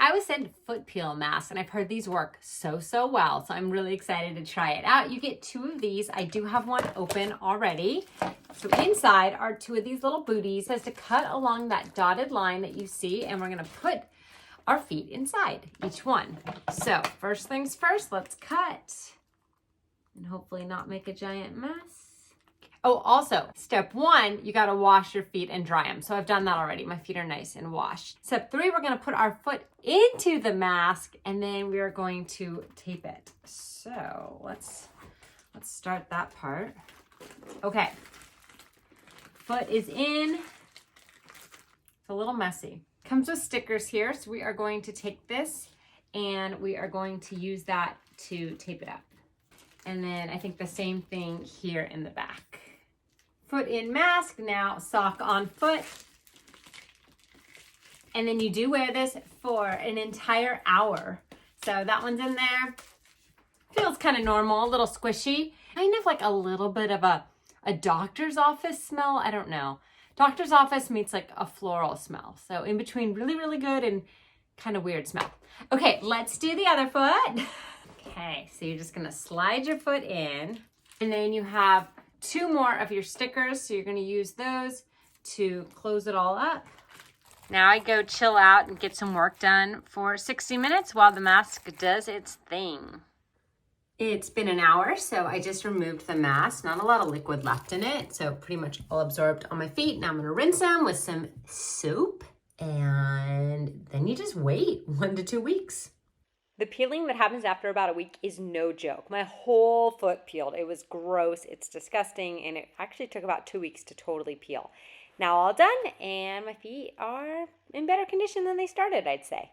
I was sent foot peel masks and I've heard these work so well. So I'm really excited to try it out. You get 2 of these. I do have one open already. So inside are 2 of these little booties. It says to cut along that dotted line that you see, and we're gonna put our feet inside each one. So first things first, let's cut and hopefully not make a giant mess. Oh, also, step 1, you gotta wash your feet and dry them. So I've done that already. My feet are nice and washed. Step 3, we're gonna put our foot into the mask and then we are going to tape it. So let's start that part. Okay, foot is in. It's a little messy. Comes with stickers here, so we are going to take this and we are going to use that to tape it up. And then I think the same thing here in the back. Foot in mask, now sock on foot. And then you do wear this for an entire hour. So that one's in there. Feels kind of normal, a little squishy. Kind of like a little bit of a doctor's office smell, I don't know. Doctor's office meets like a floral smell. So in between really good and kind of weird smell. Okay, let's do the other foot. Okay, so you're just gonna slide your foot in and then you have 2 more of your stickers. So you're gonna use those to close it all up. Now I go chill out and get some work done for 60 minutes while the mask does its thing. It's been an hour, so I just removed the mask. Not a lot of liquid left in it, so pretty much all absorbed on my feet. Now I'm gonna rinse them with some soap, and then you just wait 1 to 2 weeks. The peeling that happens after about a week is no joke. My whole foot peeled. It was gross, it's disgusting, and it actually took about 2 weeks to totally peel. Now all done, and my feet are in better condition than they started, I'd say.